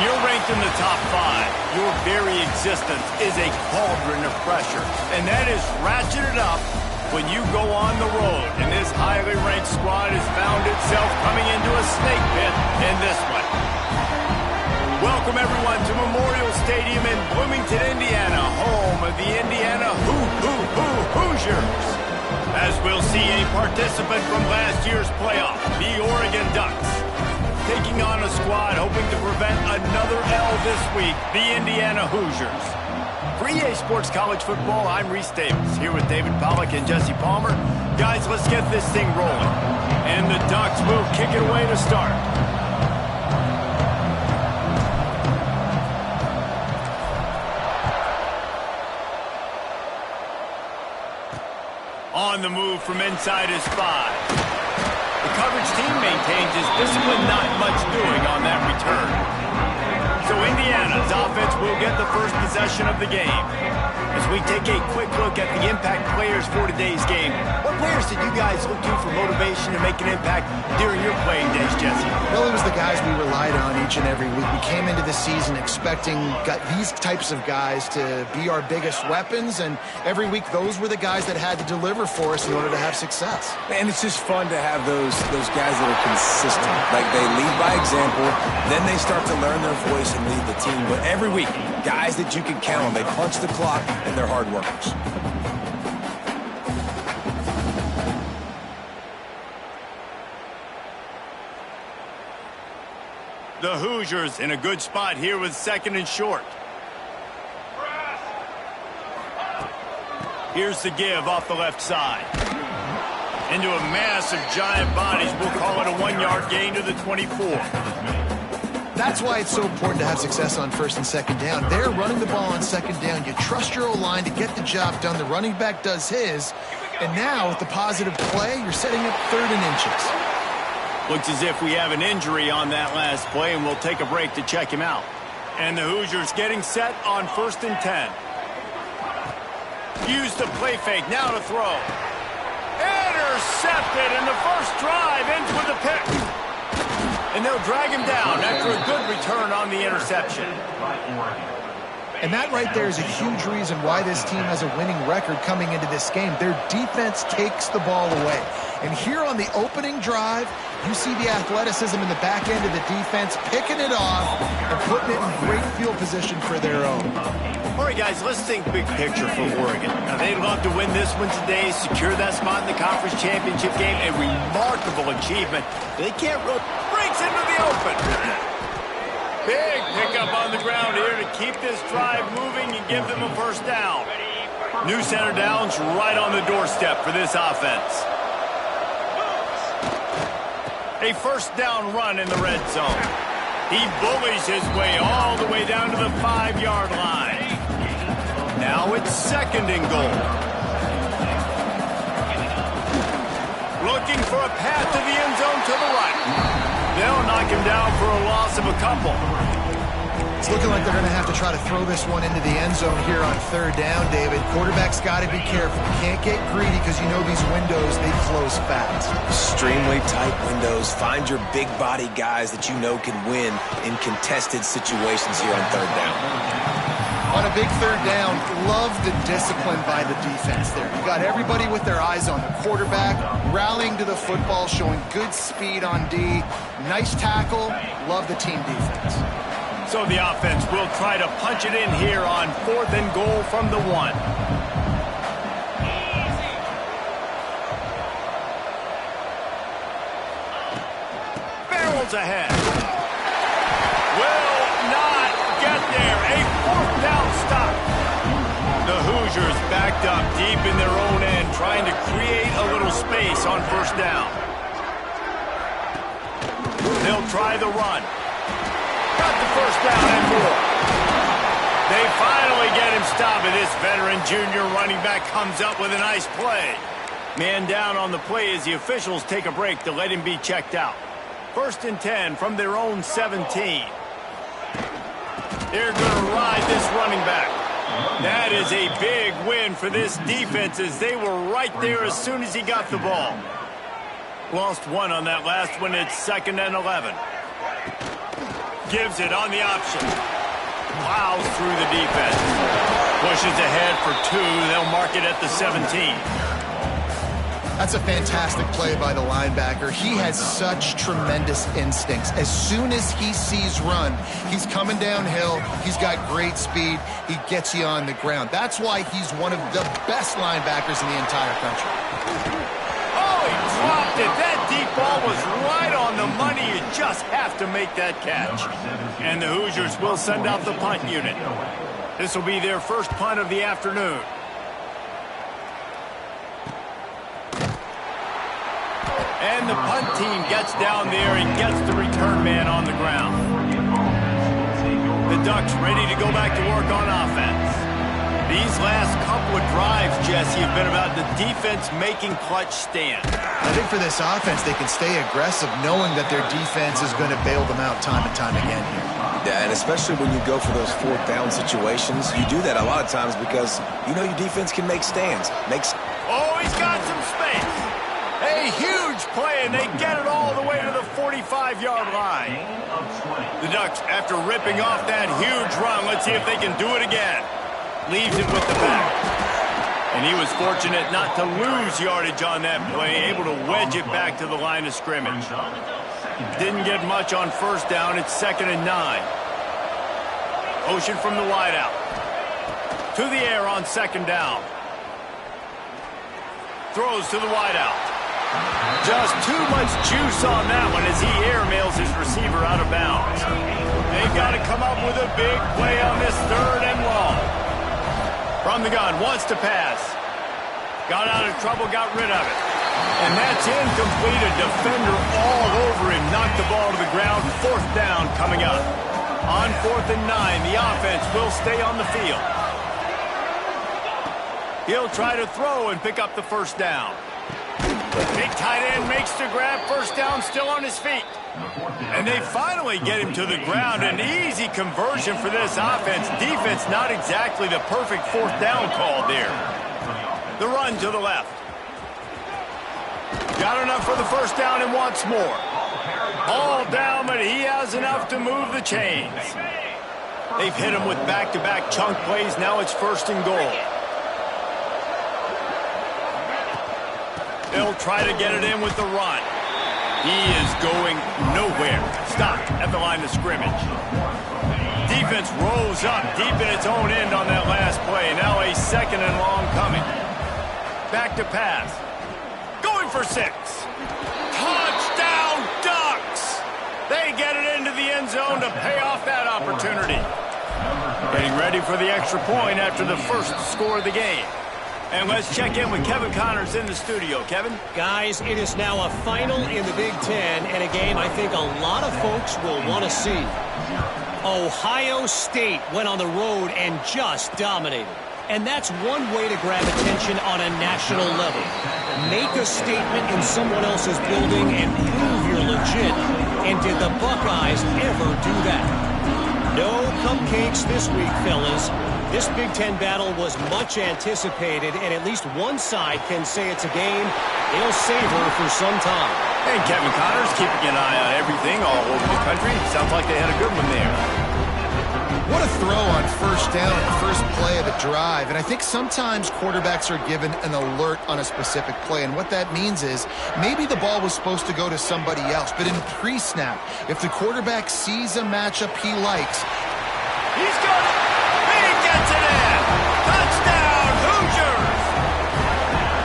you're ranked in the top 5, your very existence is a cauldron of pressure. And that is ratcheted up when you go on the road. And this highly ranked squad has found itself coming into a snake pit in this one. Welcome, everyone, to Memorial Stadium in Bloomington, Indiana, home of the Indiana Hoosiers. As we'll see a participant from last year's playoff, the Oregon Ducks, taking on a squad hoping to prevent another L this week, the Indiana Hoosiers. For EA Sports College Football, I'm Reese Davis, here with David Pollack and Jesse Palmer. Guys, let's get this thing rolling. And the Ducks will kick it away to start. On the move from inside his 5. The coverage team maintains his discipline, not much doing on that return. So Indiana's offense will get the first possession of the game. As we take a quick look at the impact players for today's game, what players did you guys look to for motivation to make an impact during your playing days, Jesse? Well, it was the guys we relied on each and every week. We came into the season expecting these types of guys to be our biggest weapons, and every week those were the guys that had to deliver for us in order to have success. And it's just fun to have those guys that are consistent. Like, they lead by example, then they start to learn their voice and lead the team. But every week, guys that you can count on, they punch the clock, and they're hard workers. The Hoosiers in a good spot here with 2nd and short. Here's the give off the left side. Into a mass of giant bodies. We'll call it a 1-yard gain to the 24. That's why it's so important to have success on 1st and 2nd down. They're running the ball on 2nd down. You trust your O-line to get the job done. The running back does his. And now, with the positive play, you're setting up 3rd and inches. Looks as if we have an injury on that last play, and we'll take a break to check him out. And the Hoosiers getting set on 1st and 10. Use the play fake, now to throw. Intercepted, and the first drive ends with a pick. And they'll drag him down after a good return on the interception. And that right there is a huge reason why this team has a winning record coming into this game. Their defense takes the ball away. And here on the opening drive, you see the athleticism in the back end of the defense picking it off and putting it in great field position for their own. All right, guys, let's think big picture for Oregon. Now, they'd love to win this one today, secure that spot in the conference championship game, a remarkable achievement. They can't really... Breaks into the open. Big pickup on the ground here to keep this drive moving and give them a first down. New center downs right on the doorstep for this offense. A first down run in the red zone. He bullies his way all the way down to the 5-yard line. Now it's 2nd and goal. Looking for a path to the end zone to the right. They'll knock him down for a loss of a couple. It's looking like they're going to have to try to throw this one into the end zone here on 3rd down, David. Quarterback's got to be careful. You can't get greedy because you know these windows, they close fast. Extremely tight windows. Find your big body guys that you know can win in contested situations here on 3rd down. On a big 3rd down, love the discipline by the defense there. You got everybody with their eyes on the quarterback, rallying to the football, showing good speed on D. Nice tackle. Love the team defense. So the offense will try to punch it in here on 4th and goal from the 1. Barrels ahead. Will not get there. A 4th down stop. The Hoosiers backed up deep in their own end, trying to create a little space on 1st down. They'll try the run. Got the first down and more. They finally get him stopped, and this veteran junior running back comes up with a nice play. Man down on the play as the officials take a break to let him be checked out. 1st and 10 from their own 17. They're going to ride this running back. That is a big win for this defense as they were right there as soon as he got the ball. Lost one on that last one. It's 2nd and 11. gives it on the option. Plows through the defense. Pushes ahead for 2. They'll mark it at the 17. That's a fantastic play by the linebacker. He has such tremendous instincts. As soon as he sees run, he's coming downhill. He's got great speed. He gets you on the ground. That's why he's one of the best linebackers in the entire country. Oh, he dropped it. That deep ball was right on the money. You just have to make that catch. And the Hoosiers will send out the punt unit. This will be their first punt of the afternoon. And the punt team gets down there and gets the return man on the ground. The Ducks ready to go back to work on offense. These last couple of drives, Jesse, have been about the defense making clutch stands. I think for this offense, they can stay aggressive knowing that their defense is going to bail them out time and time again here. Yeah, and especially when you go for those 4th down situations, you do that a lot of times because you know your defense can make stands. Oh, he's got some space. A huge play, and they get it all the way to the 45-yard line. The Ducks, after ripping off that huge run, let's see if they can do it again. Leaves it with the back. And he was fortunate not to lose yardage on that play, able to wedge it back to the line of scrimmage. Didn't get much on first down. It's 2nd and 9. Ocean from the wideout. To the air on 2nd down. Throws to the wideout. Just too much juice on that one as he airmails his receiver out of bounds. They've got to come up with a big play on this 3rd and long. From the gun, wants to pass. Got out of trouble, got rid of it. And that's incomplete. A defender all over him. Knocked the ball to the ground. 4th down coming up. On 4th and 9, the offense will stay on the field. He'll try to throw and pick up the 1st down. Big tight end makes the grab. 1st down, still on his feet. And they finally get him to the ground. An easy conversion for this offense. Defense not exactly the perfect 4th down call there. The run to the left. Got enough for the 1st down and wants more. All down, but he has enough to move the chains. They've hit him with back-to-back chunk plays. Now it's 1st and goal. They'll try to get it in with the run. He is going nowhere. Stopped at the line of scrimmage. Defense rolls up deep in its own end on that last play. Now a 2nd and long coming. Back to pass. Going for 6. Touchdown, Ducks! They get it into the end zone to pay off that opportunity. Getting ready for the extra point after the first score of the game. And let's check in with Kevin Connors in the studio. Kevin? Guys, it is now a final in the Big Ten and a game I think a lot of folks will want to see. Ohio State went on the road and just dominated. And that's one way to grab attention on a national level. Make a statement in someone else's building and prove you're legit. And did the Buckeyes ever do that? No cupcakes this week, fellas. This Big Ten battle was much anticipated, and at least one side can say it's a game they'll savor for some time. And Kevin Connors keeping an eye on everything all over the country. Sounds like they had a good one there. What a throw on 1st down, the first play of the drive. And I think sometimes quarterbacks are given an alert on a specific play. And what that means is maybe the ball was supposed to go to somebody else. But in pre-snap, if the quarterback sees a matchup he likes, he's got it. He gets it in. Touchdown, Hoosiers.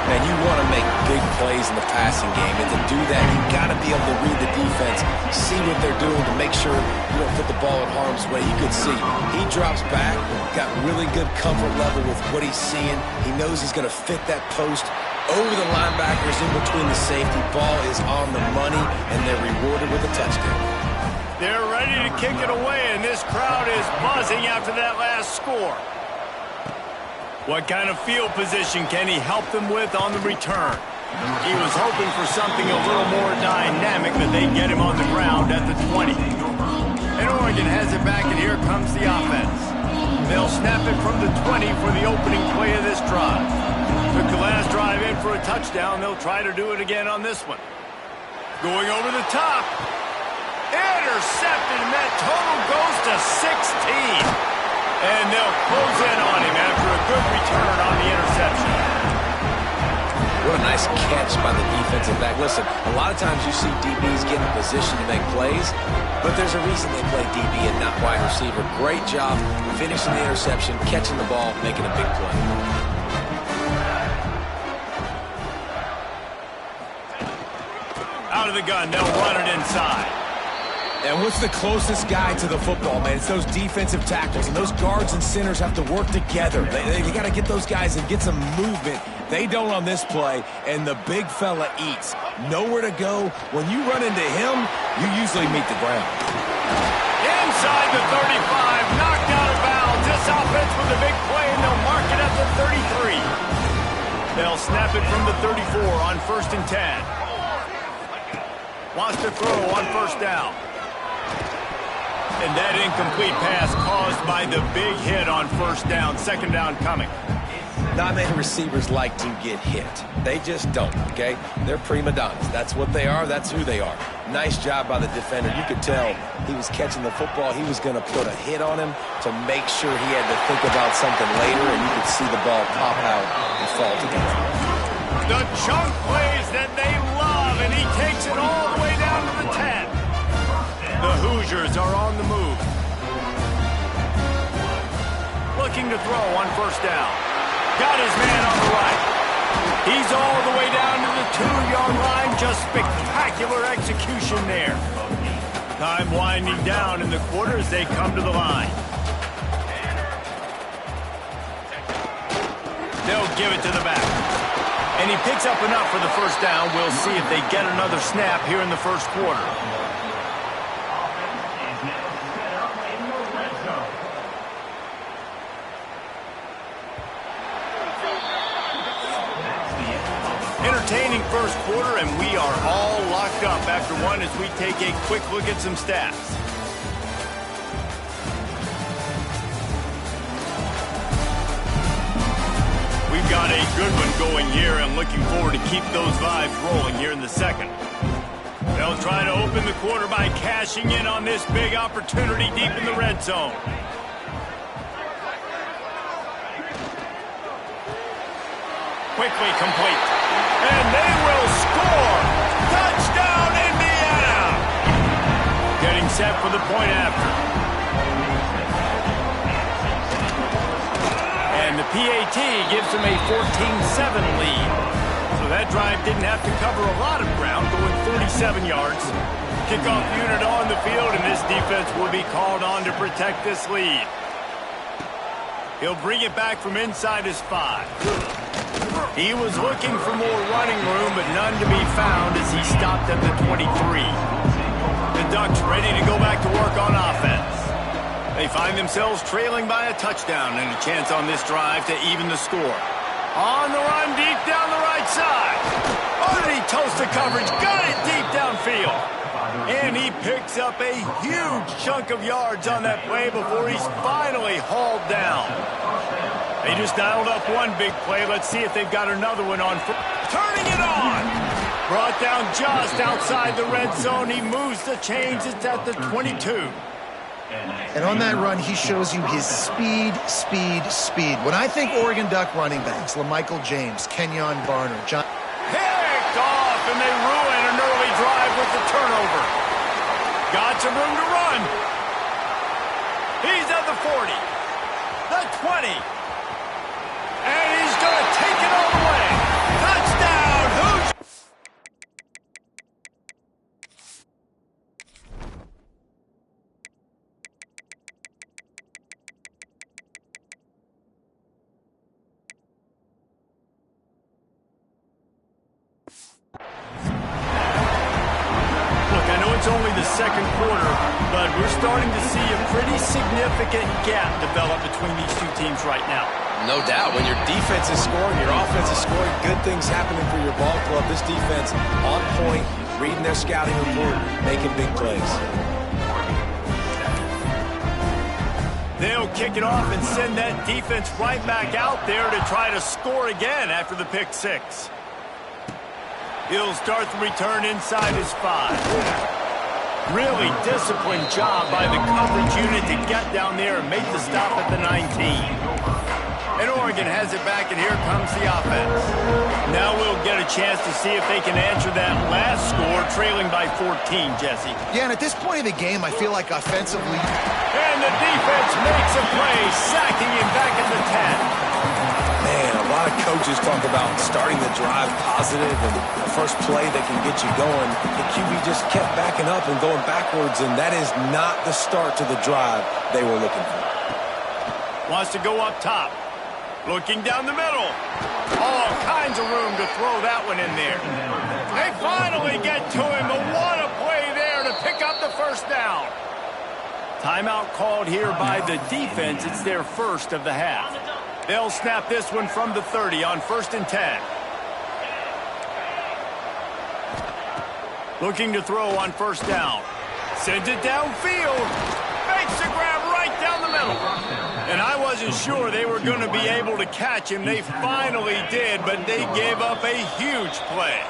Man, you want to make big plays in the passing game. And to do that, you got to be able to read the defense, see what they're doing to make sure you don't put the ball in harm's way. You could see he drops back, got really good comfort level with what he's seeing. He knows he's going to fit that post over the linebackers in between the safety. Ball is on the money, and they're rewarded with a touchdown. They're ready to kick it away, and this crowd is buzzing after that last score. What kind of field position can he help them with on the return? He was hoping for something a little more dynamic, but they get him on the ground at the 20. And Oregon has it back, and here comes the offense. They'll snap it from the 20 for the opening play of this drive. Took the last drive in for a touchdown. They'll try to do it again on this one. Going over the top. intercepted, and that total goes to 16. And they'll close in on him after a good return on the interception. What a nice catch by the defensive back. Listen, a lot of times you see DBs get in position to make plays, but there's a reason they play DB and not wide receiver. Great job finishing the interception, catching the ball, making a big play. Out of the gun, they'll run it inside. And what's the closest guy to the football, man? It's those defensive tackles, and those guards and centers have to work together. They got to get those guys and get some movement. They don't on this play, and the big fella eats. Nowhere to go. When you run into him, you usually meet the ground. Inside the 35, knocked out of bounds. This offense with a big play, and they'll mark it at the 33. They'll snap it from the 34 on 1st and 10. Wants to throw on 1st down. And that incomplete pass caused by the big hit on 1st down. 2nd down coming. Not many receivers like to get hit. They just don't, okay? They're prima donnas. That's what they are. That's who they are. Nice job by the defender. You could tell he was catching the football. He was going to put a hit on him to make sure he had to think about something later, and you could see the ball pop out and fall to the ground. The chunk plays that they love, and he takes it all the way down to the 10. The Hoosiers are on the move. Looking to throw on 1st down. Got his man on the right. He's all the way down to the 2-yard line. Just spectacular execution there. Time winding down in the quarter as they come to the line. They'll give it to the back. And he picks up enough for the 1st down. We'll see if they get another snap here in the 1st quarter. Entertaining 1st quarter, and we are all locked up after one as we take a quick look at some stats. We've got a good one going here, and looking forward to keep those vibes rolling here in the 2nd. They'll try to open the quarter by cashing in on this big opportunity deep in the red zone. Quickly complete. And they will score! Touchdown, Indiana! Getting set for the point after. And the PAT gives them a 14-7 lead. So that drive didn't have to cover a lot of ground, going 37 yards. Kickoff unit on the field, and this defense will be called on to protect this lead. He'll bring it back from inside his 5. He was looking for more running room, but none to be found as he stopped at the 23. The Ducks ready to go back to work on offense. They find themselves trailing by a touchdown and a chance on this drive to even the score. On the run, deep down the right side. Oh, did he toast the coverage? Got it deep downfield. And he picks up a huge chunk of yards on that play before he's finally hauled down. They just dialed up one big play. Let's see if they've got another one on. Turning it on. Brought down just outside the red zone. He moves the chains. It's at the 22. And on that run, he shows you his speed. When I think Oregon Duck running backs, LaMichael James, Kenyon Barner, John... Picked off, and they ruin an early drive with the turnover. Got some room to run. He's at the 40. The 20. And he's going to take it all the way. Touchdown, Hoosiers! Look, I know it's only the 2nd quarter, but we're starting to see a pretty significant gap develop between these two teams right now. No doubt. When your defense is scoring, your offense is scoring, good things happening for your ball club. This defense on point, reading their scouting report, making big plays. They'll kick it off and send that defense right back out there to try to score again after the pick 6. He'll start the return inside his 5. Really disciplined job by the coverage unit to get down there and make the stop at the 19. And Oregon has it back, and here comes the offense. Now we'll get a chance to see if they can answer that last score, trailing by 14, Jesse. Yeah, and at this point of the game, I feel like offensively... And the defense makes a play, sacking him back at the 10. Man, a lot of coaches talk about starting the drive positive and the first play that can get you going. The QB just kept backing up and going backwards, and that is not the start to the drive they were looking for. Wants to go up top. Looking down the middle. All kinds of room to throw that one in there. They finally get to him, but what a play there to pick up the first down. Timeout called here by the defense. It's their first of the half. They'll snap this one from the 30 on 1st and 10. Looking to throw on 1st down. Sends it downfield. Makes the grab right down the middle. And I wasn't sure they were going to be able to catch him. They finally did, but they gave up a huge play.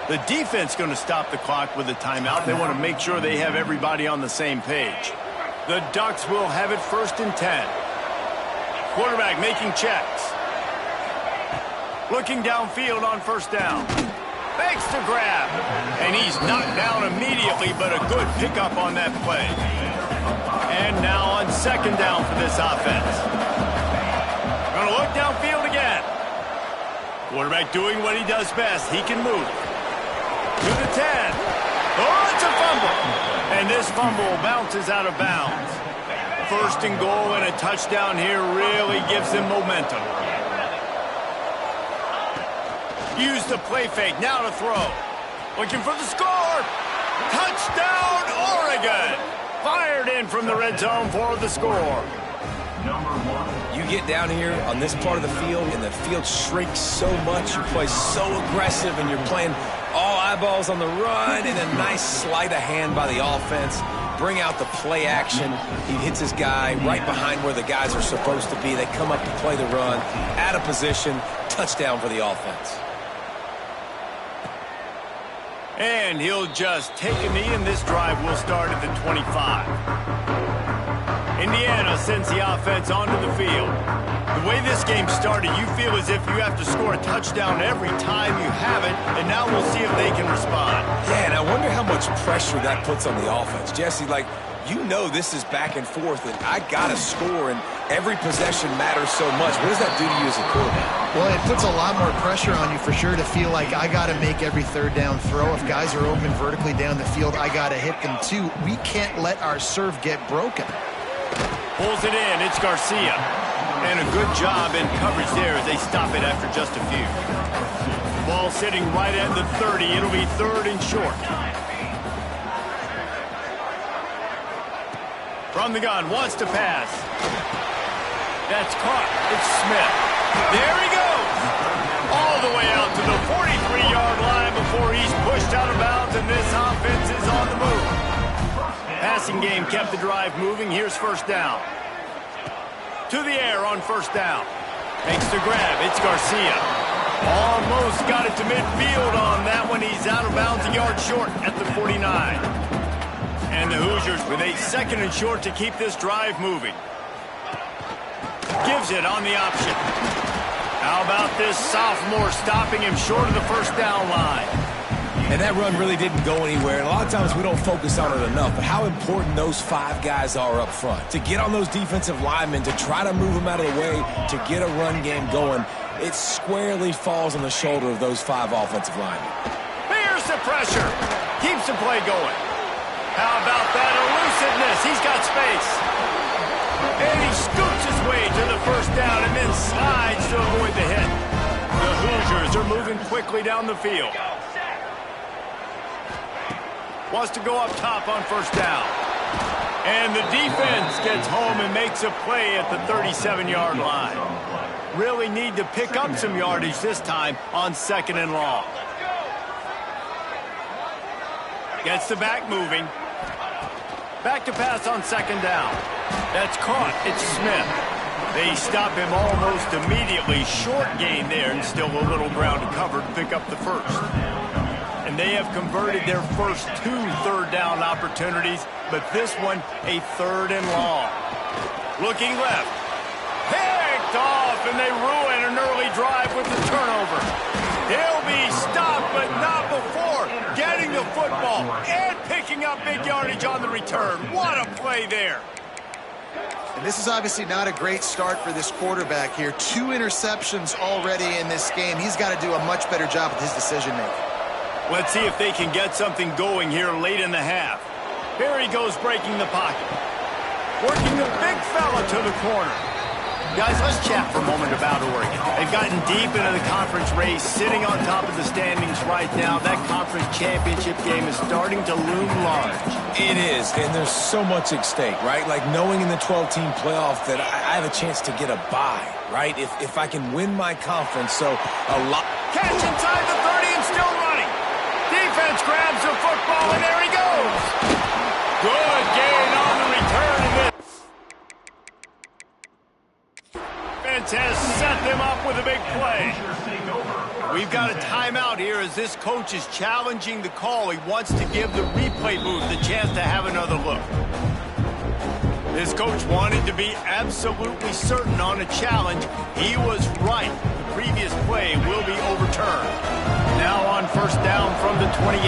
The defense going to stop the clock with a timeout. They want to make sure they have everybody on the same page. The Ducks will have it 1st and 10. Quarterback making checks. Looking downfield on 1st down. Makes the grab. And he's knocked down immediately, but a good pickup on that play. And now on 2nd down for this offense. Going to look downfield again. Quarterback doing what he does best. He can move. To the 10. Oh, it's a fumble. And this fumble bounces out of bounds. 1st and goal and a touchdown here really gives them momentum. Use the play fake. Now to throw. Looking for the score. Touchdown, Oregon. Fired in from the red zone for the score. You get down here on this part of the field, and the field shrinks so much. You play so aggressive, and you're playing all eyeballs on the run, and a nice sleight of hand by the offense. Bring out the play action. He hits his guy right behind where the guys are supposed to be. They come up to play the run, out of position, touchdown for the offense. And he'll just take a knee, and this drive will start at the 25. Indiana sends the offense onto the field. The way this game started, you feel as if you have to score a touchdown every time you have it, and now we'll see if they can respond. Yeah, and I wonder how much pressure that puts on the offense. Jesse, like, you know this is back and forth, and I got to score, and every possession matters so much. What does that do to you as a quarterback? Well, it puts a lot more pressure on you for sure to feel like I got to make every 3rd down throw. If guys are open vertically down the field, I got to hit them too. We can't let our serve get broken. Pulls it in. It's Garcia. And a good job in coverage there as they stop it after just a few. Ball sitting right at the 30. It'll be 3rd and short. From the gun, wants to pass. That's caught. It's Smith. There he goes. All the way out to the 43-yard line before he's pushed out of bounds, and this offense is on the move. Passing game kept the drive moving. Here's 1st down. To the air on 1st down. Makes the grab. It's Garcia. Almost got it to midfield on that one. He's out of bounds a yard short at the 49. And the Hoosiers with a 2nd and short to keep this drive moving. Gives it on the option. How about this sophomore stopping him short of the 1st down line? And that run really didn't go anywhere. And a lot of times we don't focus on it enough. But how important those 5 guys are up front. To get on those defensive linemen, to try to move them out of the way, to get a run game going, it squarely falls on the shoulder of those 5 offensive linemen. Here's the pressure. Keeps the play going. How about that elusiveness? He's got space. And he scoots his way to the 1st down and then slides to avoid the hit. The Hoosiers are moving quickly down the field. Wants to go up top on 1st down. And the defense gets home and makes a play at the 37-yard line. Really need to pick up some yardage this time on 2nd and long. Gets the back moving. Back to pass on 2nd down. That's caught. It's Smith. They stop him almost immediately. Short gain there, and still a little ground to cover to pick up the 1st. and they have converted their first 2 third-down opportunities, but this one a 3rd and long. Looking left. Picked off, and they ruin an early drive with the turnover. He'll be stopped, but not before getting the football and picking up big yardage on the return. What a play there. And this is obviously not a great start for this quarterback here. 2 interceptions already in this game. He's got to do a much better job with his decision-making. Let's see if they can get something going here late in the half. Here he goes breaking the pocket. Working the big fella to the corner. Guys, let's chat for a moment about Oregon. They've gotten deep into the conference race, sitting on top of the standings right now. That conference championship game is starting to loom large. It is, and there's so much at stake, right? Like knowing in the 12-team playoff that I have a chance to get a bye, right? If I can win my conference, so a lot. Catch inside the 30 and still running. Defense grabs the football, and there he goes. Good gain on the return. Defense has set them up with a big play. We've got a timeout here as this coach is challenging the call. He wants to give the replay booth the chance to have another look. This coach wanted to be absolutely certain on a challenge. He was right. The previous play will be overturned. Now on first down from the 28.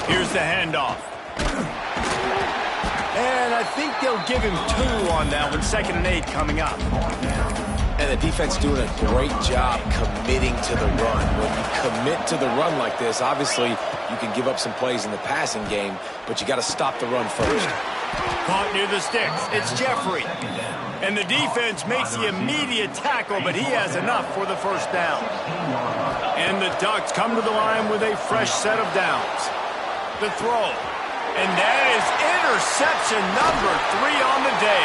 Here's the handoff. And I think they'll give him 2 on that one. 2nd and 8 coming up. And the defense doing a great job committing to the run. When you commit to the run like this, obviously you can give up some plays in the passing game, but you got to stop the run first. Caught near the sticks. It's Jeffrey. And the defense makes the immediate tackle, but he has enough for the first down. And the Ducks come to the line with a fresh set of downs. The throw. And that is interception number 3 on the day.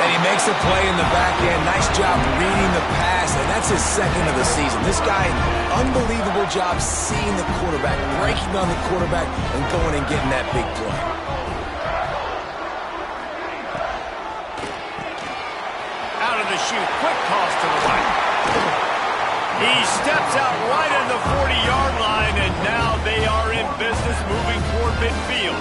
And he makes a play in the back end. Nice job reading the pass, and that's his 2nd of the season. This guy, unbelievable job seeing the quarterback, breaking on the quarterback, and going and getting that big play. Out of the chute, quick toss to the right. He steps out right at the 40-yard line, and now they are in business moving toward midfield.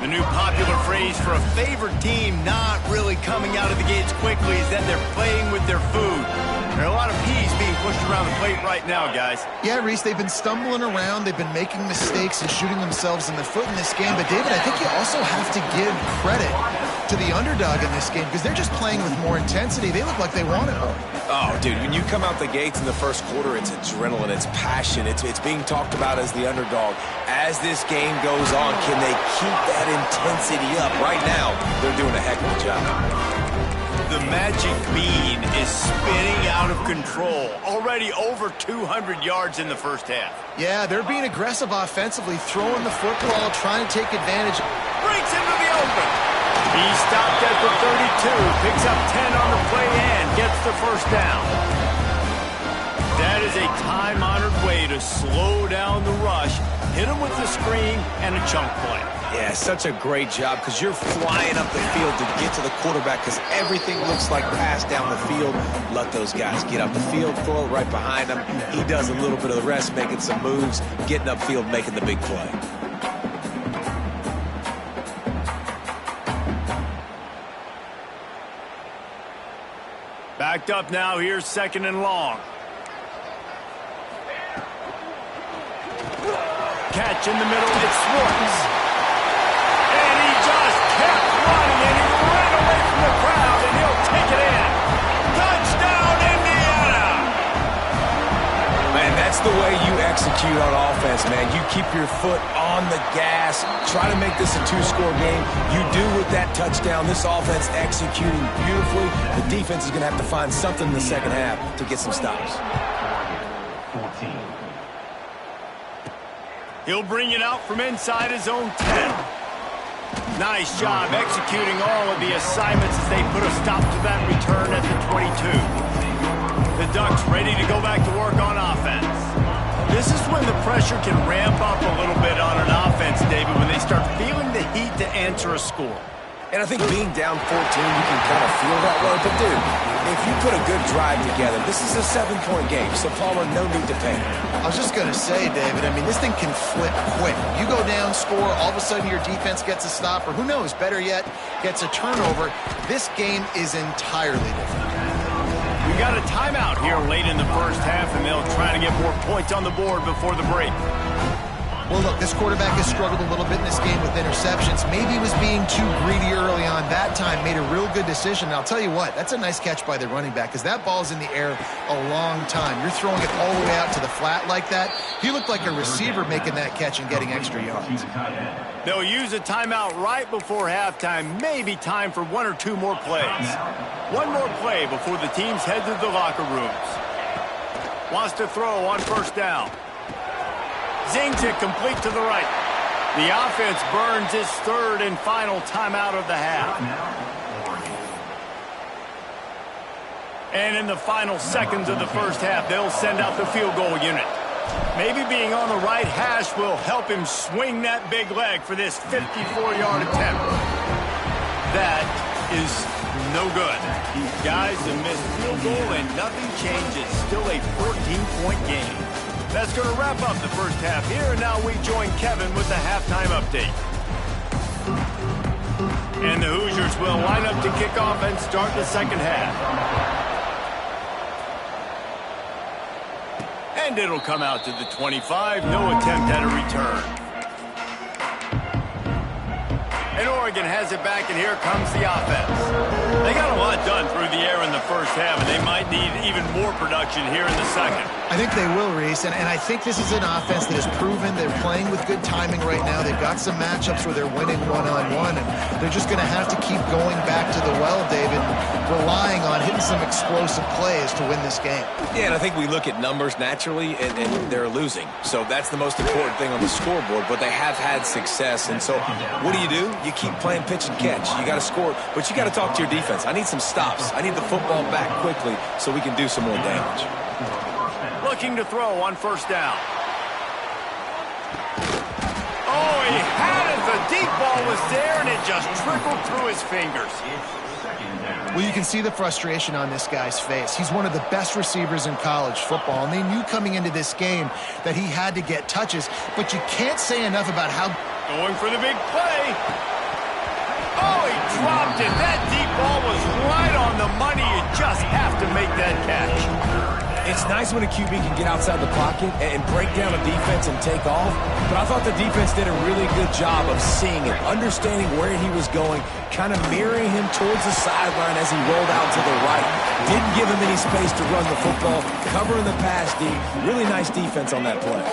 The new popular phrase for a favored team not really coming out of the gates quickly is that they're playing with their food. There are a lot of peas being pushed around the plate right now, guys. Yeah, Reese, they've been stumbling around. They've been making mistakes and shooting themselves in the foot in this game. But, David, I think you also have to give credit to the underdog in this game because they're just playing with more intensity. They look like they want it more. Oh, dude, when you come out the gates in the first quarter, it's adrenaline, it's passion, it's being talked about as the underdog. As this game goes on, can they keep that intensity up? Right now, they're doing a heck of a job. The magic bean is spinning out of control. Already over 200 yards in the first half. Yeah, they're being aggressive offensively, throwing the football, trying to take advantage. Breaks into the open. He stopped at the 32, picks up 10 on the play and gets the first down. That is a time-honored way to slow down the rush, hit him with the screen, and a chunk play. Yeah, such a great job because you're flying up the field to get to the quarterback because everything looks like pass down the field. Let those guys get up the field, throw it right behind him. He does a little bit of the rest, making some moves, getting upfield, making the big play. Backed up now, here's 2nd and long. Catch in the middle, it's Schwartz. And he just kept running, and he ran away from the crowd, and he'll take it in. Touchdown, Indiana! Man, that's the way you execute on offense, man. You keep your foot on the gas, try to make this a 2-score game. You do with that touchdown. This offense executing beautifully. The defense is going to have to find something in the second half to get some stops. He'll bring it out from inside his own 10. Nice job executing all of the assignments as they put a stop to that return at the 22. The Ducks ready to go back to work on offense. This is when the pressure can ramp up a little bit on an offense, David, when they start feeling the heat to answer a score. And I think being down 14, you can kind of feel that way. But, dude, if you put a good drive together, this is a 7-point game. So, Palmer, no need to panic. I was just going to say, David, I mean, this thing can flip quick. You go down, score, all of a sudden your defense gets a stop, or who knows, better yet, gets a turnover. This game is entirely different. We got a timeout here late in the first half, and they'll try to get more points on the board before the break. Well, look, this quarterback has struggled a little bit in this game with interceptions. Maybe he was being too greedy early on. That time made a real good decision. And I'll tell you what, that's a nice catch by the running back because that ball's in the air a long time. You're throwing it all the way out to the flat like that. He looked like a receiver making that catch and getting extra yards. They'll use a timeout right before halftime. Maybe time for one or two more plays. One more play before the teams head to the locker rooms. Wants to throw on first down. Zings it complete to the right. The offense burns its third and final timeout of the half. And in the final seconds of the first half, they'll send out the field goal unit. Maybe being on the right hash will help him swing that big leg for this 54-yard attempt. That is no good. Guys, a missed field goal and nothing changes. Still a 14-point game. That's going to wrap up the first half here, and now we join Kevin with the halftime update. And the Hoosiers will line up to kick off and start the second half. And it'll come out to the 25. No attempt at a return. And Oregon has it back, and here comes the offense. They got a lot done through the air in the first half, and they might need even more production here in the second. I think they will, Reese, and I think this is an offense that has proven they're playing with good timing right now. They've got some matchups where they're winning one-on-one, and they're just going to have to keep going back to the well, David, relying on hitting some explosive plays to win this game. Yeah, and I think we look at numbers naturally, and they're losing. So that's the most important thing on the scoreboard, but they have had success. And so what do? You keep playing pitch and catch. You got to score, but you got to talk to your defense. I need some stops. I need the football back quickly so we can do some more damage. Looking to throw on first down. Oh, he had it. The deep ball was there, and it just trickled through his fingers. Well, you can see the frustration on this guy's face. He's one of the best receivers in college football, and they knew coming into this game that he had to get touches, but you can't say enough about how... Going for the big play. Oh, he dropped it. That deep ball was right on the money. You just have to make that catch. It's nice when a QB can get outside the pocket and break down a defense and take off, but I thought the defense did a really good job of seeing it, understanding where he was going, kind of mirroring him towards the sideline as he rolled out to the right. Didn't give him any space to run the football, covering the pass deep. Really nice defense on that play.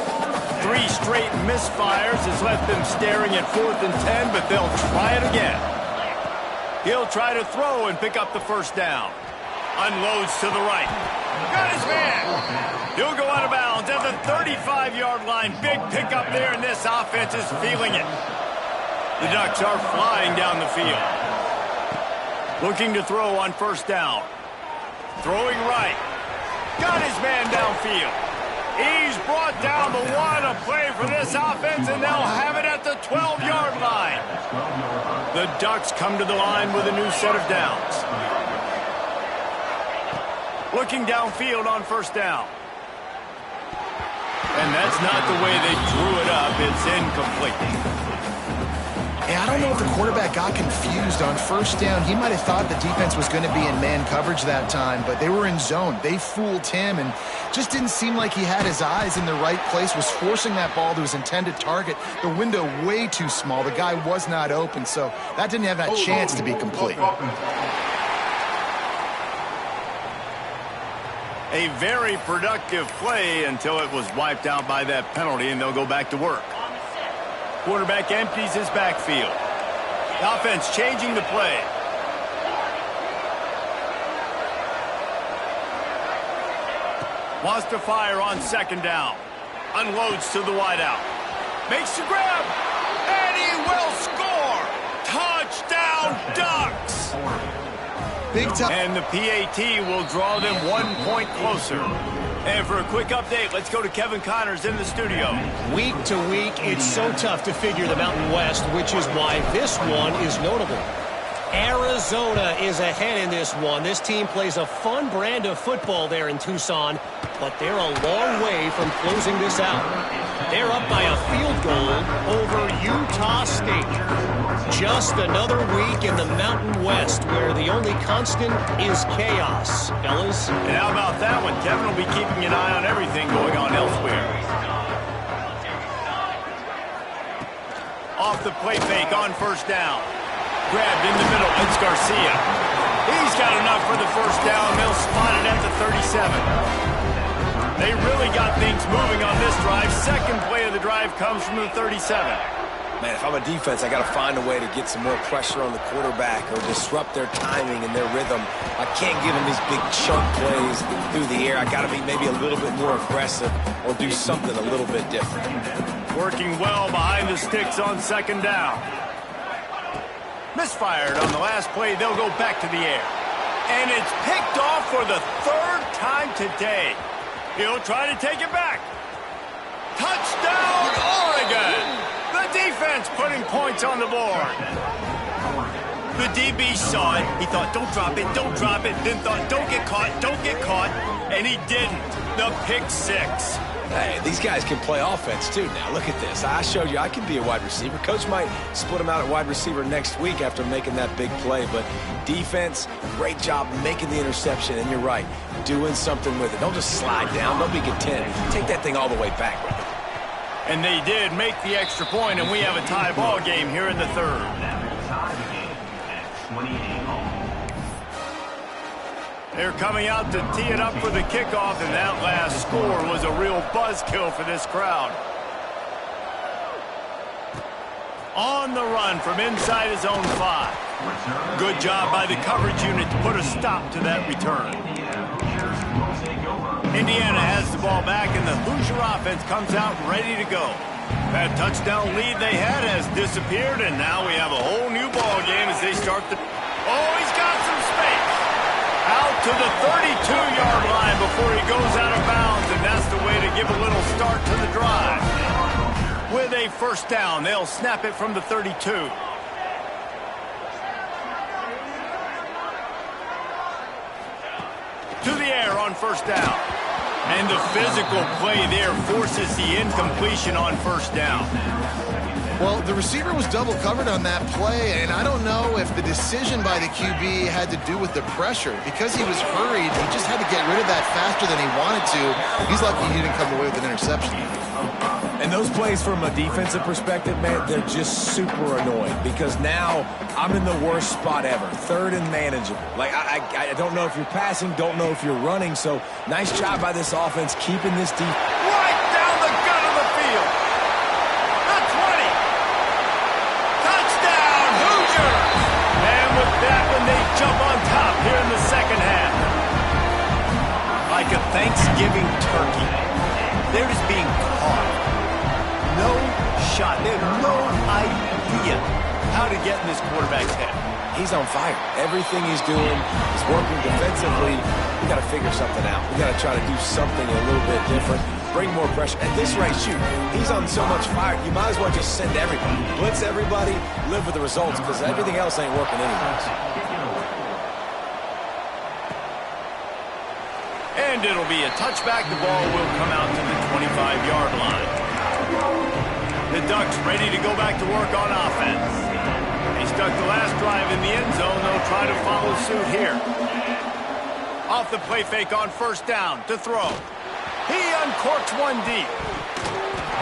3 straight misfires has left them staring at 4th and 10, but they'll try it again. He'll try to throw and pick up the first down. Unloads to the right. Got his man. He'll go out of bounds at the 35-yard line. Big pickup there, and this offense is feeling it. The Ducks are flying down the field. Looking to throw on first down. Throwing right. Got his man downfield. He's brought down the one. A play for this offense, and they'll have it at the 12-yard line. The Ducks come to the line with a new set of downs. Looking downfield on first down. And that's not the way they drew it up. It's incomplete. And I don't know if the quarterback got confused on first down. He might have thought the defense was going to be in man coverage that time, but they were in zone. They fooled him and just didn't seem like he had his eyes in the right place, was forcing that ball to his intended target. The window way too small. The guy was not open, so that didn't have that chance to be complete. A very productive play until it was wiped out by that penalty, and they'll go back to work. Quarterback empties his backfield. The offense changing the play. Wants to fire on second down. Unloads to the wideout. Makes the grab. And he will score. Touchdown, Ducks. Big time. And the PAT will draw them 1 point closer. And for a quick update, let's go to Kevin Connors in the studio. Week to week, it's so tough to figure the Mountain West, which is why this one is notable. Arizona is ahead in this one. This team plays a fun brand of football there in Tucson, but they're a long way from closing this out. They're up by a field goal over Utah State. Just another week in the Mountain West where the only constant is chaos, fellas. And how about that one? Kevin will be keeping an eye on everything going on elsewhere. Off the play fake on first down. Grabbed in the middle. It's Garcia. He's got enough for the first down. They'll spot it at the 37. They really got things moving on this drive. Second play of the drive comes from the 37. Man, if I'm a defense, I got to find a way to get some more pressure on the quarterback or disrupt their timing and their rhythm. I can't give them these big chunk plays through the air. I got to be maybe a little bit more aggressive or do something a little bit different. Working well behind the sticks on second down. Misfired on the last play. They'll go back to the air. And it's picked off for the third time today. He'll try to take it back. Touchdown, Oregon! The defense putting points on the board. The DB saw it. He thought, don't drop it, don't drop it. Then thought, don't get caught, don't get caught. And he didn't. The pick six. Hey, these guys can play offense, too. Now, look at this. I showed you I can be a wide receiver. Coach might split him out at wide receiver next week after making that big play. But defense, great job making the interception. And you're right, doing something with it. Don't just slide down. Don't be content. Take that thing all the way back. And they did make the extra point, and we have a tie ball game here in the third. They're coming out to tee it up for the kickoff, and that last score was a real buzzkill for this crowd. On the run from inside his own 5. Good job by the coverage unit to put a stop to that return. Indiana has the ball back, and the Hoosier offense comes out ready to go. That touchdown lead they had has disappeared, and now we have a whole new ball game as they start the... Oh, he's got some space. Out to the 32-yard line before he goes out of bounds, and that's the way to give a little start to the drive. With a first down, they'll snap it from the 32. To the air on first down. And the physical play there forces the incompletion on first down. Well, the receiver was double covered on that play, and I don't know if the decision by the QB had to do with the pressure. Because he was hurried, he just had to get rid of that faster than he wanted to. He's lucky he didn't come away with an interception. And those plays from a defensive perspective, man, they're just super annoying because now I'm in the worst spot ever. Third and manageable. Like, I don't know if you're passing, don't know if you're running. So, nice job by this offense keeping this deep. Right down the gut of the field. The 20. Touchdown, Hoosiers! And with that one, they jump on top here in the second half. Like a Thanksgiving turkey. They're just being caught. No shot. They have no idea how to get in this quarterback's head. He's on fire. Everything he's doing is working defensively. We got to figure something out. We got to try to do something a little bit different. Bring more pressure. At this rate, shoot, he's on so much fire, you might as well just send everybody. Blitz everybody, live with the results, because everything else ain't working anyways. And it'll be a touchback. The ball will come out to the 25-yard line. The Ducks ready to go back to work on offense. They stuck the last drive in the end zone. They'll try to follow suit here. Off the play fake on first down to throw. He uncorks one deep.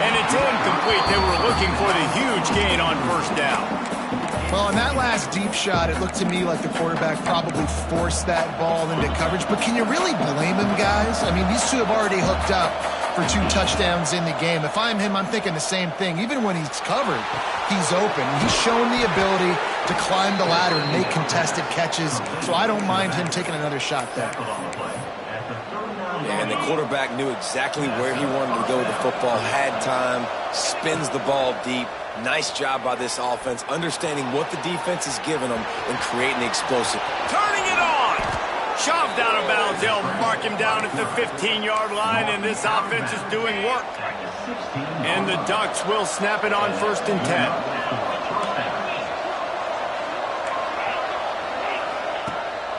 And it's incomplete. They were looking for the huge gain on first down. Well, on that last deep shot, it looked to me like the quarterback probably forced that ball into coverage. But can you really blame him, guys? I mean, these two have already hooked up for 2 touchdowns in the game. If I'm him, I'm thinking the same thing. Even when he's covered, he's open. He's shown the ability to climb the ladder and make contested catches. So I don't mind him taking another shot there. And the quarterback knew exactly where he wanted to go with the football, had time, spins the ball deep. Nice job by this offense, understanding what the defense is giving them and creating the explosive. Turning it on! Shoved out of bounds. They'll mark him down at the 15-yard line, and this offense is doing work. And the Ducks will snap it on 1st and 10.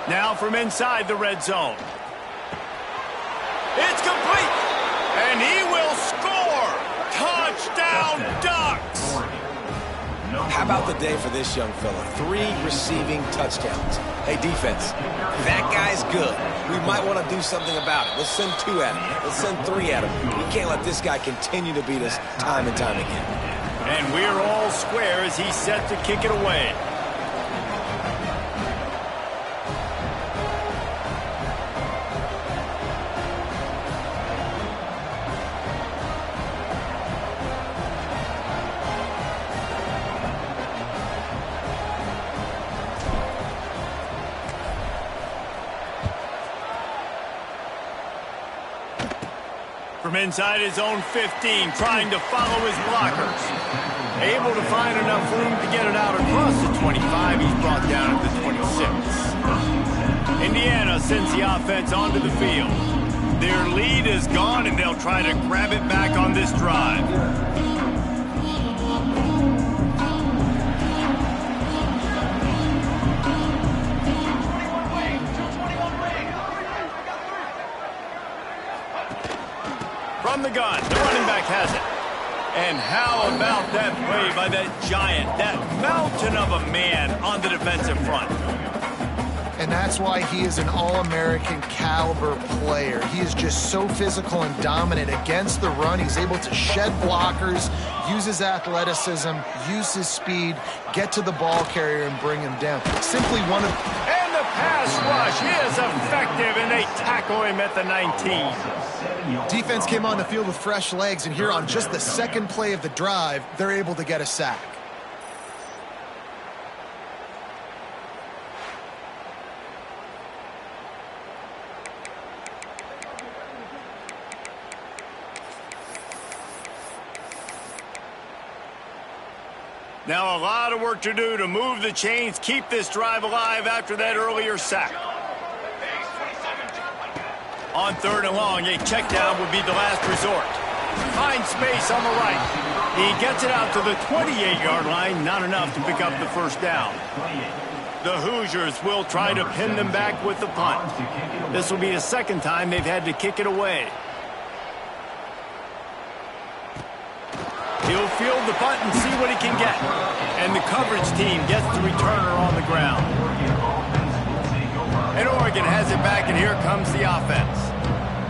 Now from inside the red zone. It's complete. And he will score. Touchdown, Ducks. How about the day for this young fella? 3 receiving touchdowns. Hey, defense, that guy's good. We might want to do something about it. Let's send 2 at him. Let's send 3 at him. We can't let this guy continue to beat us time and time again. And we're all square as he's set to kick it away. From inside his own 15, trying to follow his blockers. Able to find enough room to get it out across the 25. He's brought down at the 26. Indiana sends the offense onto the field. Their lead is gone, and they'll try to grab it back on this drive. From the gun, the running back has it. And how about that play by that giant, that mountain of a man on the defensive front? And that's why he is an All-American caliber player. He is just so physical and dominant against the run. He's able to shed blockers, use his athleticism, use his speed, get to the ball carrier and bring him down. Simply one of... And the pass rush is effective, and they tackle him at the 19. Defense came on the field with fresh legs, and here on just the second play of the drive, they're able to get a sack. Now a lot of work to do to move the chains, keep this drive alive after that earlier sack. On 3rd and long, a check down would be the last resort. Finds space on the right. He gets it out to the 28-yard line, not enough to pick up the first down. The Hoosiers will try to pin them back with the punt. This will be the second time they've had to kick it away. He'll field the punt and see what he can get. And the coverage team gets the returner on the ground. And Oregon has it back, and here comes the offense.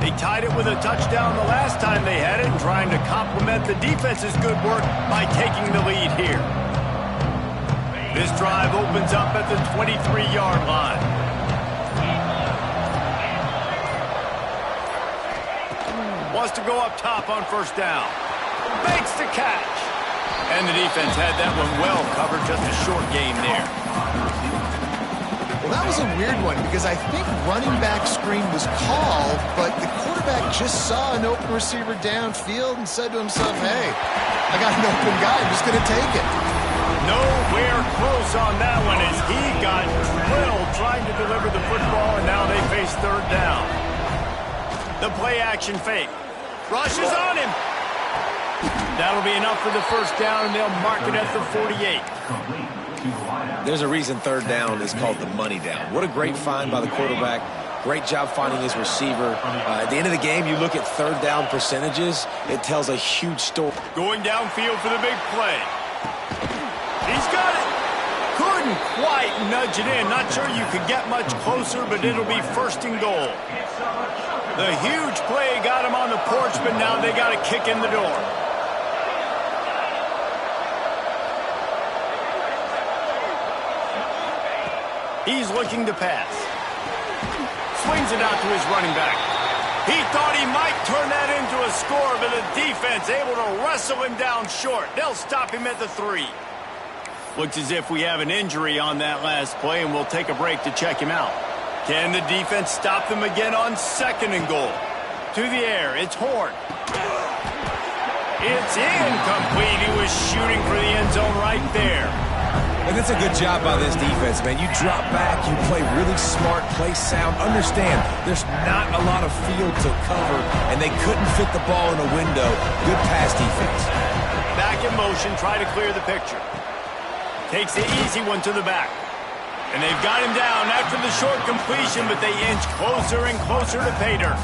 They tied it with a touchdown the last time they had it, and trying to complement the defense's good work by taking the lead here. This drive opens up at the 23-yard line. Wants to go up top on first down. Makes the catch. And the defense had that one well covered, just a short game there. Well, that was a weird one because I think running back screen was called, but the quarterback just saw an open receiver downfield and said to himself, hey, I got an open guy, I'm just going to take it. Nowhere close on that one as he got drilled trying to deliver the football, and now they face 3rd down. The play action fake. Rush is on him. That'll be enough for the first down, and they'll mark it at the 48. There's a reason 3rd down is called the money down. What a great find by the quarterback. Great job finding his receiver. At the end of the game, you look at 3rd down percentages, it tells a huge story. Going downfield for the big play. He's got it. Couldn't quite nudge it in. Not sure you could get much closer, but it'll be 1st and goal. The huge play got him on the porch, but now they got to kick in the door. He's looking to pass. Swings it out to his running back. He thought he might turn that into a score, but the defense able to wrestle him down short. They'll stop him at the 3. Looks as if we have an injury on that last play, and we'll take a break to check him out. Can the defense stop them again on 2nd and goal? To the air, it's Horn. It's incomplete. He was shooting for the end zone right there. And that's a good job by this defense, man. You drop back, you play really smart, play sound. Understand, there's not a lot of field to cover, and they couldn't fit the ball in a window. Good pass defense. Back in motion, try to clear the picture. Takes the easy one to the back. And they've got him down after the short completion, but they inch closer and closer to pay dirt.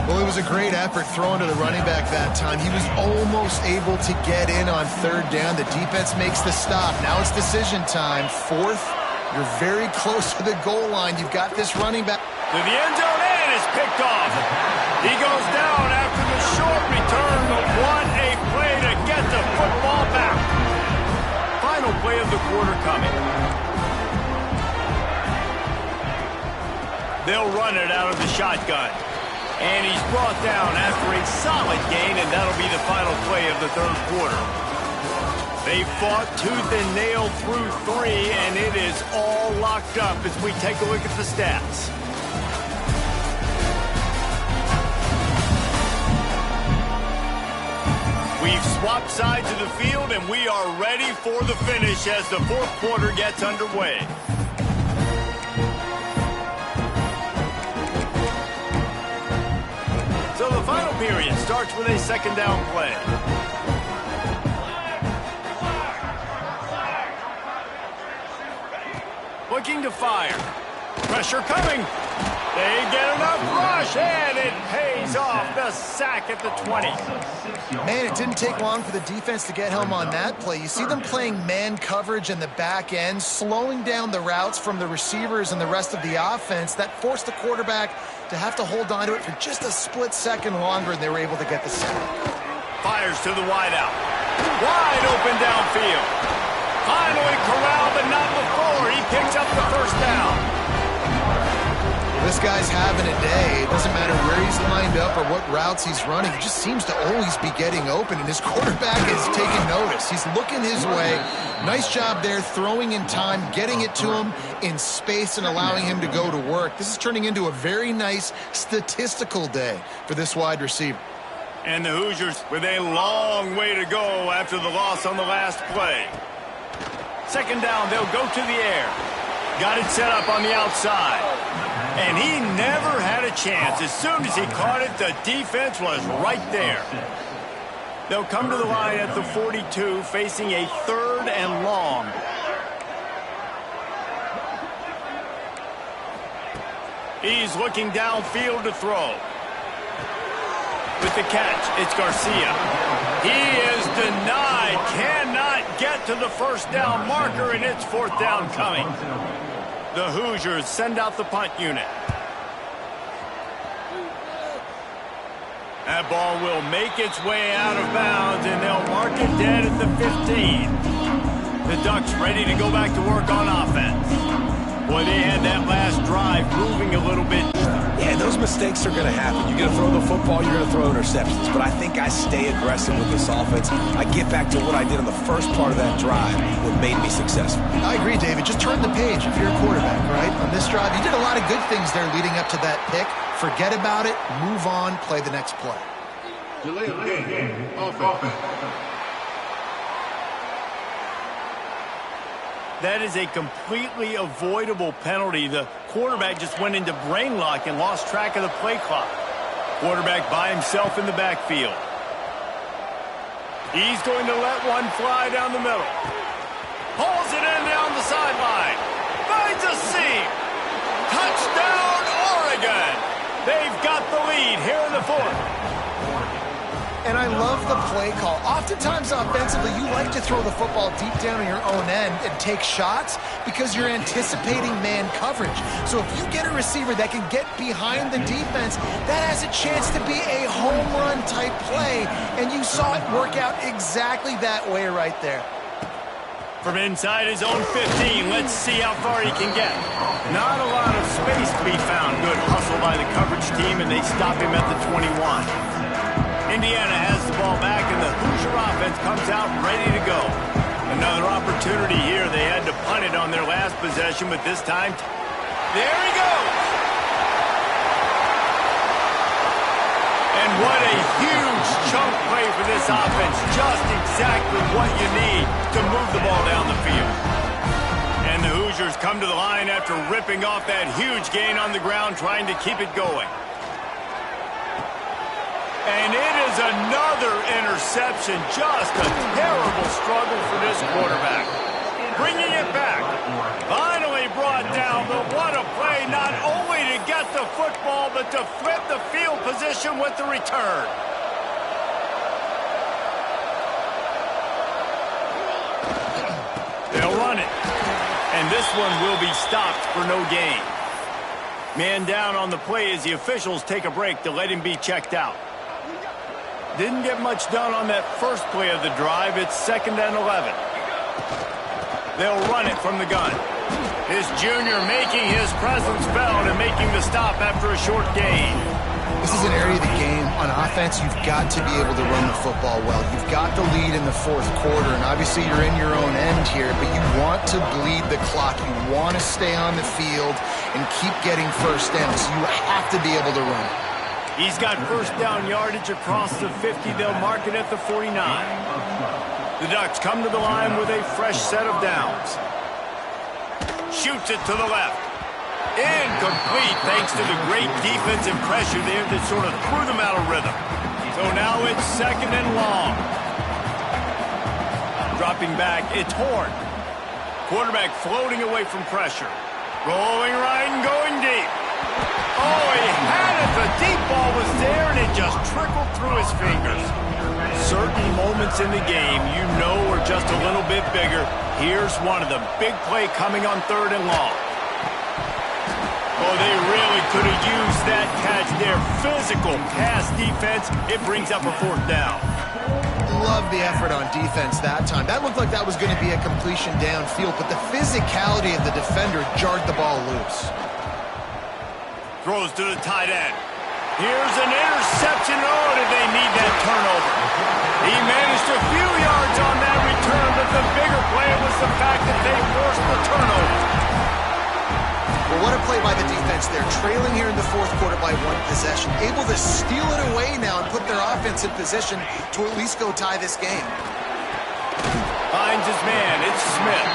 Well, it was a great effort throwing to the running back that time. He was almost able to get in on third down. The defense makes the stop. Now it's decision time. Fourth, you're very close to the goal line. You've got this running back. To the end zone and is picked off. He goes down after the short return, but what a play to get the football back. Final play of the quarter coming. They'll run it out of the shotgun. And he's brought down after a solid gain, and that'll be the final play of the third quarter. They fought tooth and nail through 3, and it is all locked up as we take a look at the stats. We've swapped sides of the field, and we are ready for the finish as the fourth quarter gets underway. So the final period starts with a second down play. Looking to fire. Pressure coming. They get enough rush, and it pays off. The sack at the 20. Man, it didn't take long for the defense to get home on that play. You see them playing man coverage in the back end, slowing down the routes from the receivers and the rest of the offense. That forced the quarterback to have to hold on to it for just a split second longer, and they were able to get the sack. Fires to the wideout. Wide open downfield. Finally corralled, but not before. He picks up the first down. This guy's having a day. It doesn't matter where he's lined up or what routes he's running. He just seems to always be getting open, and his quarterback is taking notice. He's looking his way. Nice job there, throwing in time, getting it to him in space and allowing him to go to work. This is turning into a very nice statistical day for this wide receiver. And the Hoosiers with a long way to go after the loss on the last play. Second down, they'll go to the air. Got it set up on the outside. And he never had a chance. As soon as he caught it, the defense was right there. They'll come to the line at the 42, facing a third and long. He's looking downfield to throw. With the catch, it's Garcia. He is denied. Cannot get to the first down marker, and it's fourth down coming. The Hoosiers send out the punt unit. That ball will make its way out of bounds, and they'll mark it dead at the 15. The Ducks ready to go back to work on offense. Boy, they had that last drive moving a little bit. Yeah, those mistakes are going to happen. You're going to throw the football, you're going to throw interceptions. But I think I stay aggressive with this offense. I get back to what I did in the first part of that drive that made me successful. I agree, David. Just turn the page if you're a quarterback, right? On this drive, you did a lot of good things there leading up to that pick. Forget about it, move on, play the next play. Delay of game, offense. That is a completely avoidable penalty. The quarterback just went into brain lock and lost track of the play clock. Quarterback by himself in the backfield. He's going to let one fly down the middle. Pulls it in down the sideline. Finds a seam. Touchdown, Oregon. They've got the lead here in the fourth. And I love the play call. Oftentimes offensively, you like to throw the football deep down on your own end and take shots because you're anticipating man coverage. So if you get a receiver that can get behind the defense, that has a chance to be a home run type play. And you saw it work out exactly that way right there. From inside his own 15, let's see how far he can get. Not a lot of space to be found. Good hustle by the coverage team, and they stop him at the 21. Indiana has the ball back, and the Hoosier offense comes out ready to go. Another opportunity here. They had to punt it on their last possession, but this time, there he goes. And what a huge chunk play for this offense. Just exactly what you need to move the ball down the field. And the Hoosiers come to the line after ripping off that huge gain on the ground, trying to keep it going. And it is another interception. Just a terrible struggle for this quarterback. Bringing it back. Final the football, but to flip the field position with the return. They'll run it. And this one will be stopped for no gain. Man down on the play as the officials take a break to let him be checked out. Didn't get much done on that first play of the drive. It's 2nd and 11. They'll run it from the gun. His junior making his presence felt and making the stop after a short gain. This is an area of the game. On offense, you've got to be able to run the football well. You've got the lead in the 4th quarter, and obviously you're in your own end here, but you want to bleed the clock. You want to stay on the field and keep getting first downs. So you have to be able to run. He's got first down yardage across the 50. They'll mark it at the 49. The Ducks come to the line with a fresh set of downs. Shoots it to the left. Incomplete thanks to the great defensive pressure there that sort of threw them out of rhythm. So now it's 2nd and long. Dropping back, it's Horn. Quarterback floating away from pressure. Rolling right and going deep. Oh, he had it. The deep ball was there, and it just trickled through his fingers. Certain moments in the game you know are just a little bit bigger. Here's one of them. Big play coming on 3rd and long. Oh, they really could have used that catch there. Physical pass defense. It brings up a 4th down. Love the effort on defense that time. That looked like that was going to be a completion downfield, but the physicality of the defender jarred the ball loose. Throws to the tight end. Here's an interception. Oh, did they need that turnover? He managed a few yards on that return, but the bigger play was the fact that they forced the turnover. Well, what a play by the defense there. Trailing here in the 4th quarter by 1 possession. Able to steal it away now and put their offense in position to at least go tie this game. Finds his man. It's Smith.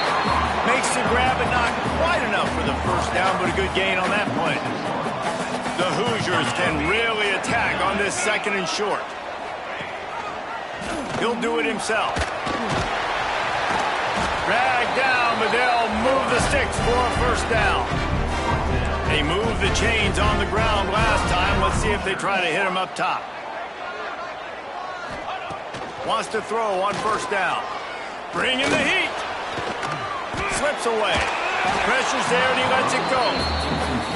Makes the grab and not quite enough for the first down, but a good gain on that play. The Hoosiers can really attack on this 2nd and short. He'll do it himself. Drag down, but they'll move the sticks for a first down. They moved the chains on the ground last time. Let's see if they try to hit him up top. Wants to throw on first down. Bring in the heat. Slips away. Pressure's there and he lets it go.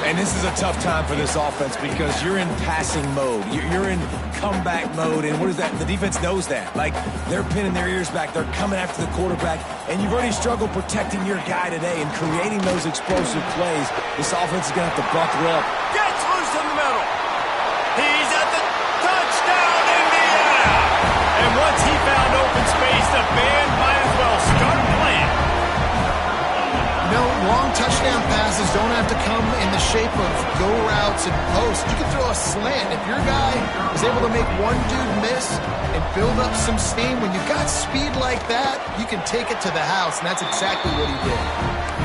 And this is a tough time for this offense because you're in passing mode. You're in comeback mode, and what is that? The defense knows that. Like, they're pinning their ears back. They're coming after the quarterback, and you've already struggled protecting your guy today and creating those explosive plays. This offense is going to have to buckle up. Gets loose in the middle. He's at the touchdown, Indiana. And once he found open space, the band might as well start playing. No, long touchdown passes don't have to come in the shape of go routes and posts. You can throw a slant. If your guy is able to make one dude miss and build up some steam, when you've got speed like that, you can take it to the house, and that's exactly what he did.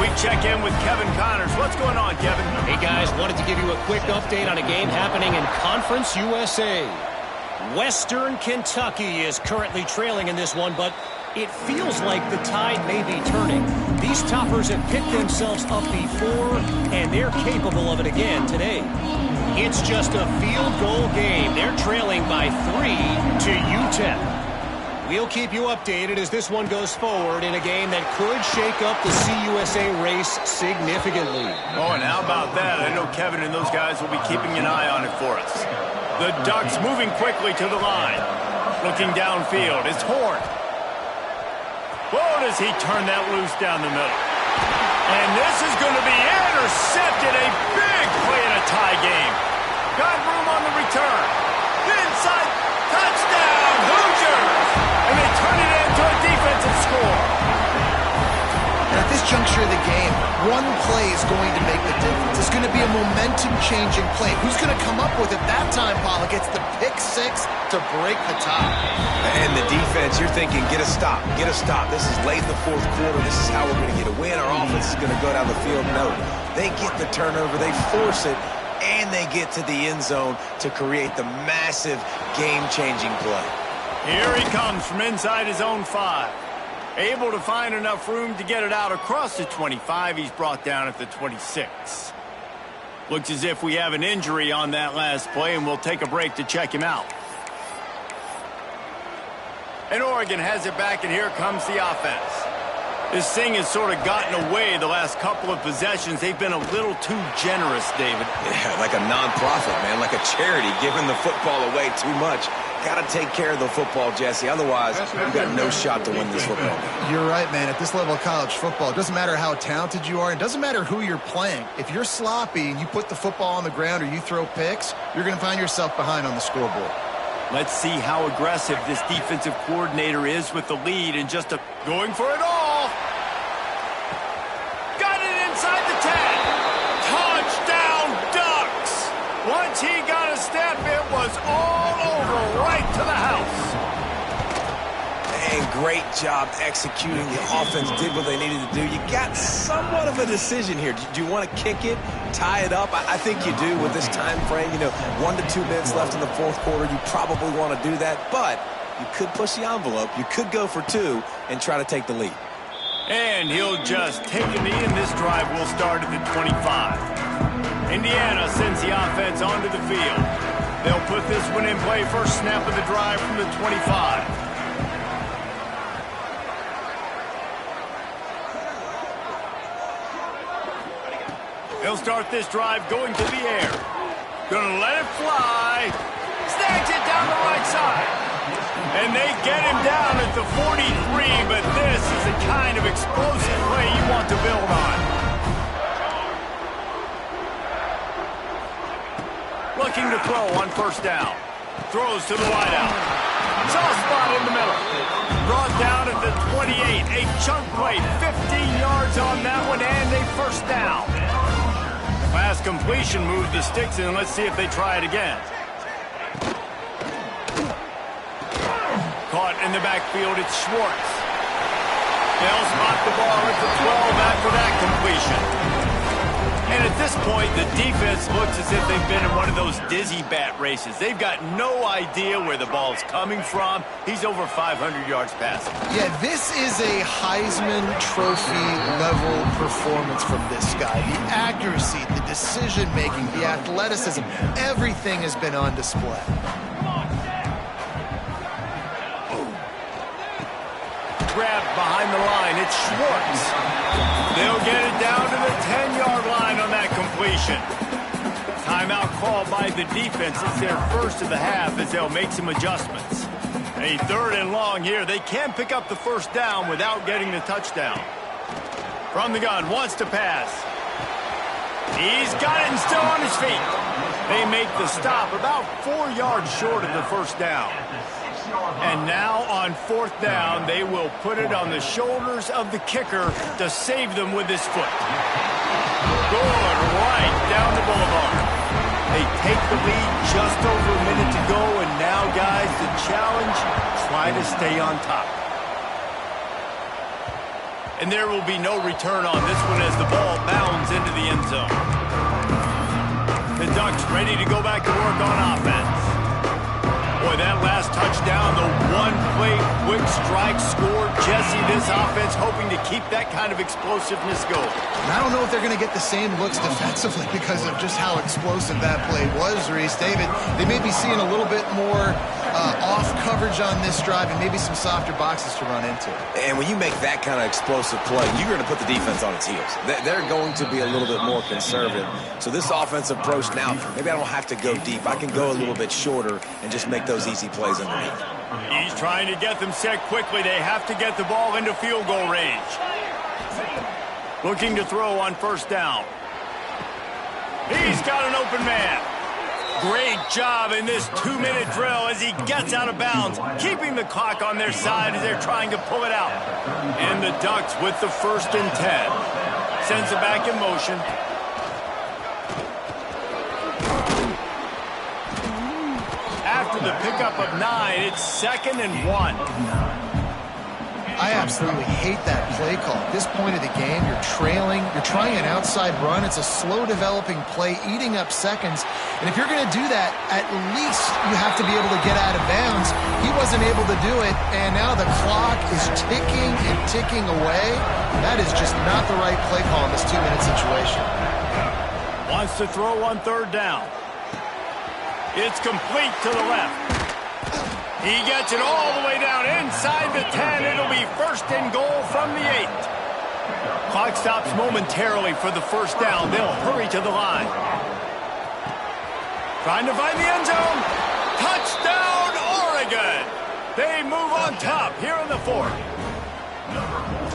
We check in with Kevin Connors. What's going on, Kevin? Hey, guys, wanted to give you a quick update on a game happening in Conference USA. Western Kentucky is currently trailing in this one, but it feels like the tide may be turning. These toppers have picked themselves up before, and they're capable of it again today. It's just a field goal game. They're trailing by 3 to UTEP. We'll keep you updated as this one goes forward in a game that could shake up the CUSA race significantly. Oh, and how about that? I know Kevin and those guys will be keeping an eye on it for us. The Ducks moving quickly to the line. Looking downfield, it's Horn. Whoa, does he turn that loose down the middle. And this is going to be intercepted. A big play in a tie game. Got room on the return. Inside, touchdown, Hoosiers! And they turn it into a defensive score. And at this juncture of the game, one play is going to make the difference. It's going to be a momentum-changing play. Who's going to come up with it that time, Pollock? It's the pick six to break the tie. And the defense, you're thinking, get a stop, get a stop. This is late in the 4th quarter. This is how we're going to get a win. Our offense is going to go down the field. No, they get the turnover, they force it, and they get to the end zone to create the massive game-changing play. Here he comes from inside his own 5. Able to find enough room to get it out across the 25. He's brought down at the 26. Looks as if we have an injury on that last play, and we'll take a break to check him out. And Oregon has it back, and here comes the offense. This thing has sort of gotten away the last couple of possessions. They've been a little too generous, David. Yeah, like a non-profit, man, like a charity, giving the football away too much. Got to take care of the football, Jesse. Otherwise, you've got no shot to win this football game. You're right, man. At this level of college football, it doesn't matter how talented you are. It doesn't matter who you're playing. If you're sloppy and you put the football on the ground or you throw picks, you're going to find yourself behind on the scoreboard. Let's see how aggressive this defensive coordinator is with the lead and just going for it all. Got it inside the 10. Touchdown, Ducks. Once he got a step, it was all over right to the house. And great job executing. The offense did what they needed to do. You got somewhat of a decision here. Do you want to kick it, tie it up? I think you do with this time frame. 1 to 2 minutes left in the fourth quarter. You probably want to do that, but you could push the envelope. You could go for 2 and try to take the lead. And he'll just take a knee, and this drive will start at the 25. Indiana sends the offense onto the field. They'll put this one in play. First snap of the drive from the 25. He'll start this drive going to the air. Gonna let it fly. Snags it down the right side. And they get him down at the 43, but this is the kind of explosive play you want to build on. Looking to throw on first down. Throws to the wideout. Soft spot in the middle. Brought down at the 28. A chunk play. 15 yards on that one and a first down. Last completion moved the sticks in. Let's see if they try it again. Caught in the backfield, it's Schwartz. They'll spot the ball at the 12 after that completion. And at this point, the defense looks as if they've been in one of those dizzy bat races. They've got no idea where the ball's coming from. He's over 500 yards passing. Yeah, this is a Heisman Trophy level performance from this guy. The accuracy, the decision-making, the athleticism, everything has been on display. Grabbed behind the line, it's Schwartz. They'll get it down to the 10-yard line on that completion. Timeout called by the defense. It's their first of the half as they'll make some adjustments. A 3rd and long here. They can pick up the first down without getting the touchdown. From the gun, wants to pass. He's got it and still on his feet. They make the stop about 4 yards short of the first down. And now on 4th down, they will put it on the shoulders of the kicker to save them with his foot. Good, right down the boulevard. They take the lead just over a minute to go, and now, guys, the challenge, try to stay on top. And there will be no return on this one as the ball bounds into the end zone. The Ducks ready to go back to work on offense. Boy, that last touchdown, the one-play quick strike score. Jesse, this offense hoping to keep that kind of explosiveness going. And I don't know if they're going to get the same looks defensively because of just how explosive that play was, Reese. David, they may be seeing a little bit more off coverage on this drive and maybe some softer boxes to run into. And when you make that kind of explosive play, you're going to put the defense on its heels. They're going to be a little bit more conservative. So this offensive approach now, maybe I don't have to go deep. I can go a little bit shorter and just make those easy plays underneath. He's trying to get them set quickly. They have to get the ball into field goal range. Looking to throw on first down. He's got an open man. Great job in this 2-minute drill as he gets out of bounds, keeping the clock on their side as they're trying to pull it out. And the Ducks with the 1st and 10. Sends it back in motion. After the pickup of 9, it's 2nd and 1. I absolutely hate that play call. At this point of the game, you're trailing, you're trying an outside run. It's a slow developing play, eating up seconds. And if you're going to do that, at least you have to be able to get out of bounds. He wasn't able to do it, and now the clock is ticking and ticking away. That is just not the right play call in this 2-minute situation. Wants to throw on third down. It's complete to the left. He gets it all the way down inside the 10. It'll be first and goal from the 8. Clock stops momentarily for the first down. They'll hurry to the line. Trying to find the end zone. Touchdown, Oregon. They move on top here in the 4th.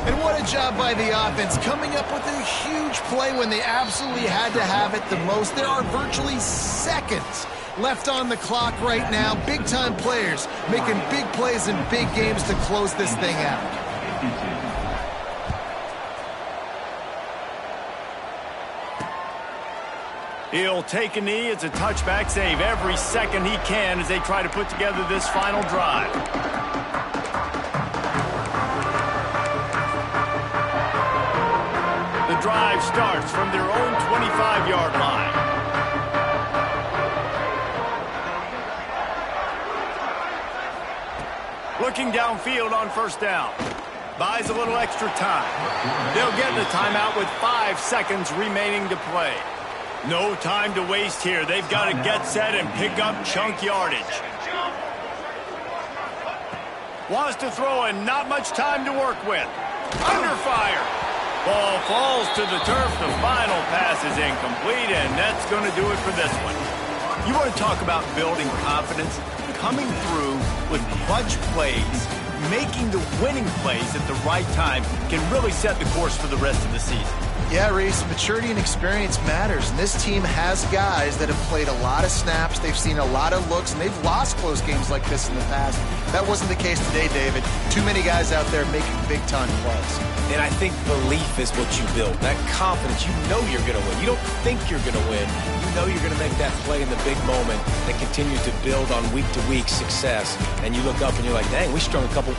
And what a job by the offense, coming up with a huge play when they absolutely had to have it the most. There are virtually seconds left on the clock right now. Big-time players making big plays in big games to close this thing out. He'll take a knee. It's a touchback save every second he can as they try to put together this final drive. The drive starts from their own 25-yard line. Looking downfield on first down. Buys a little extra time. They'll get the timeout with 5 seconds remaining to play. No time to waste here. They've got to get set and pick up chunk yardage. Wants to throw and not much time to work with. Under fire. Ball falls to the turf. The final pass is incomplete, and that's going to do it for this one. You want to talk about building confidence? Coming through with clutch plays, making the winning plays at the right time can really set the course for the rest of the season. Yeah, Reese, maturity and experience matters. And this team has guys that have played a lot of snaps. They've seen a lot of looks, and they've lost close games like this in the past. That wasn't the case today, David. Too many guys out there making big-time plays. And I think belief is what you build. That confidence, you know you're going to win. You don't think you're going to win. You know you're going to make that play in the big moment that continues to build on week-to-week success. And you look up and you're like, dang, we strung a couple